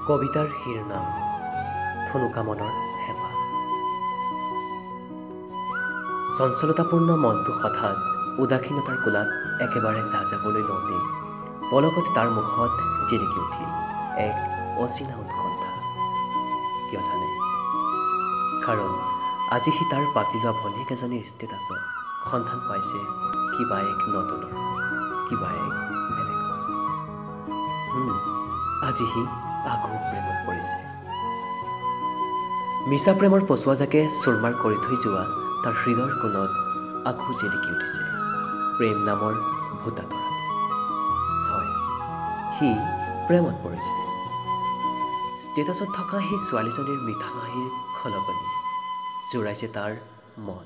কবিতাৰ শিৰনাম থুনুকা মনৰ হেঁপাহ। চঞ্চলতাপূৰ্ণ মনটো হঠাৎ উদাসীনতাৰ কোলাত একেবাৰে যাযাবলৈ লওঁতেই পলকত তাৰ মুখত জিলিকি উঠিল এক অচিনা উৎকণ্ঠা। কিয় জানে? কাৰণ আজি সি তাৰ পাতি লোৱা ভনীয়েক এজনীৰ ষ্টেটাছত সন্ধান পাইছে কিবা এক নতুনৰ, কিবা এক বেলেগৰ। আজি সি আকৌ প্ৰেমত পৰিছে। মিছা প্ৰেমৰ পচুৱাজাকে চুৰমাৰ কৰি থৈ যোৱা তাৰ হৃদয়ৰ কোণত আকৌ জিলিকি উঠিছে প্ৰেম নামৰ ভূতা তৰালি। হয়, সি প্ৰেমত পৰিছে। ষ্টেটাছত থকা সেই ছোৱালীজনীৰ মিঠা হাঁহিৰ খলকনি জোৰাইছে তাৰ মন।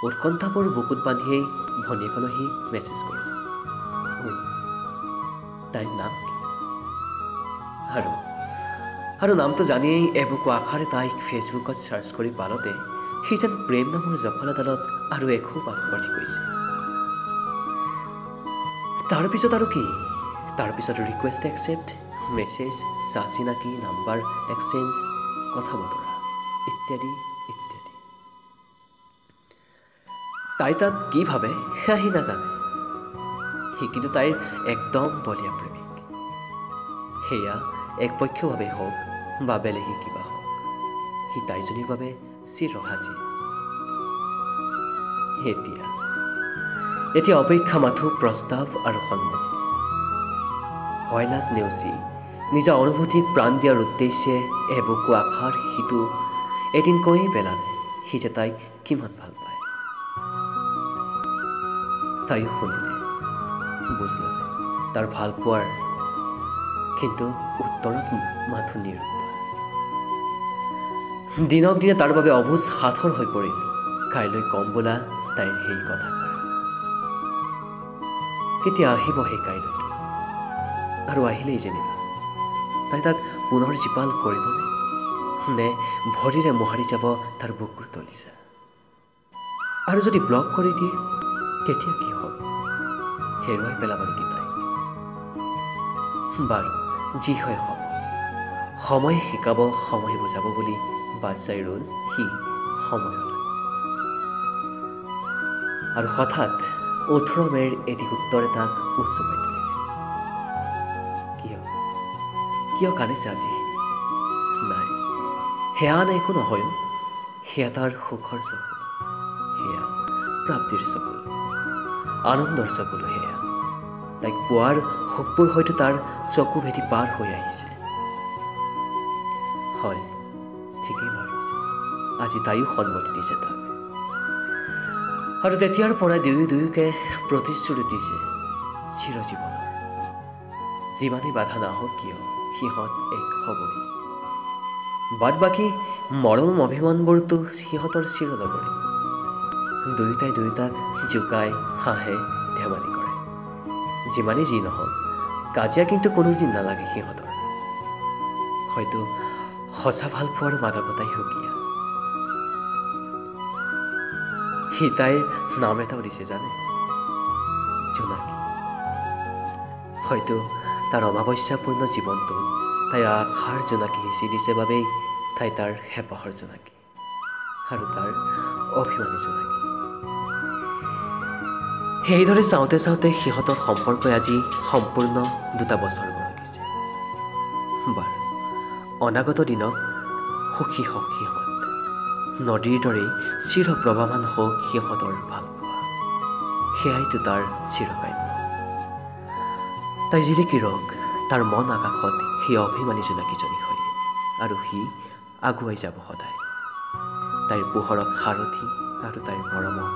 উৎকণ্ঠাবোৰ বুকুত বান্ধিয়েই ভনীয়েকলৈ সি মেছেজ কৰিছে। তাইৰ নাম কি? আৰু নামটো জানিয়েই এবুকু আশাৰে তাইক ফেচবুকত চাৰ্চ কৰি পালতে সি যেন প্ৰেম নামৰ জখলাডালত আৰু এখোপ আগবাঢ়ি গৈছে। তাৰপিছত আৰু কি? তাৰপিছত ৰিকুৱেষ্ট একচেপ্ট, মেছেজ, চা-চিনাকি, নাম্বাৰ এক্সচেঞ্জ, কথা বতৰা ইত্যাদি ইত্যাদি। তাই তাক কি ভাবে সেয়া সি নাজানে। সি কিন্তু তাইৰ একদম বলীয়া প্ৰেমিক। সেয়া একপক্ষীয়ভাৱে হওক বা বেলেগে কিবা হওক, সি তাইজনীৰ বাবে চিৰসাজী। এতিয়া অপেক্ষা মাথো প্ৰস্তাৱ আৰু সন্মতি। হয়লাজ নেওচি নিজৰ অনুভূতিক প্ৰাণ দিয়াৰ উদ্দেশ্যে এবুকু আশাৰ সিটো এদিন কৈয়ে পেলালে সি যে তাইক কিমান ভাল পায়। তাইও শুনিলে, বুজ ল'লে তাৰ ভাল পোৱাৰ, কিন্তু উত্তৰত মাথো নিৰুত্তৰ। দিনক দিনে তাৰ বাবে অবুজ সাঁথৰ হৈ পৰিল কাইলৈ কম বোলা তাইৰ সেই কথাষাৰ। কেতিয়া আহিব সেই কাইলৈটো? আৰু আহিলেই যেনিবা তাই তাক পুনৰ জীপাল কৰিবনে, নে ভৰিৰে মোহাৰি যাব তাৰ বুকুৰ তলিছা? আৰু যদি ব্লক কৰি দিয়ে তেতিয়া কি হ'ব? হেৰুৱাই পেলাব নেকি তাইক? বাৰু যি হয় হ'ব, সময়ে শিকাব, সময়ে বুজাব বুলি বাট চাই ৰ'ল সি সময়লৈ। আৰু হঠাৎ 18 মে'ৰ এটি উত্তৰে তাক উৎচপাই তুলিলে। কিয় কান্দিছে আজি? নাই, সেয়া আন একো নহয়। সেয়া তাৰ সুখৰ চকুলো, সেয়া প্ৰাপ্তিৰ চকুলো, আনন্দৰ চকুলো। সেয়া তাইক পোৱাৰ সুখবোৰ হয়তো তাৰ চকু ভেদি পাৰ হৈ আহিছে। হয়, ঠিকেই ভাবিছে। আজি তাইও সন্মতি দিছে তাক। আৰু তেতিয়াৰ পৰা দুয়োকে প্ৰতিশ্ৰুতি দিছে চিৰজীৱনৰ। যিমানেই বাধা নাহক কিয় সিহঁত এক হ'বই। বাদ বাকী মৰম অভিমানবোৰতো সিহঁতৰ চিৰলগৰে। দুয়োটাই দুয়োটাক জোকাই হাঁহে, ধেমালি কৰে। যিমানেই যি নহওক কাজিয়া কিন্তু কোনোদিন নালাগে সিহঁতৰ। হয়তো সঁচা ভাল পোৱাৰ মাদকতাই সুকীয়া। সি তাইৰ নাম এটাও দিছে জানে, জোনাকী। হয়তো তাৰ অমাৱস্যাপূৰ্ণ জীৱনটোত তাইৰ আশাৰ জোনাকী সিঁচি দিছে বাবেই তাই তাৰ হেঁপাহৰ জোনাকী আৰু তাৰ অভিমানী জোনাকী। সেইদৰে চাওঁতে চাওঁতে সিহঁতৰ সম্পৰ্কই আজি সম্পূৰ্ণ 2 বছৰ বৰকিছে। বাৰু অনাগত দিনত সুখী হওক সিহঁত, নদীৰ দৰেই চিৰ প্ৰৱাহমান হওক সিহঁতৰ ভাল পোৱা। সেয়াইতো তাৰ চিৰকাম্য। তাই জিলিকি ৰওক তাৰ মন আকাশত সেই অভিমানী জোনাকীজনী হৈ, আৰু সি আগুৱাই যাব সদায় তাইৰ পোহৰক সাৰথি আৰু তাইৰ মৰমক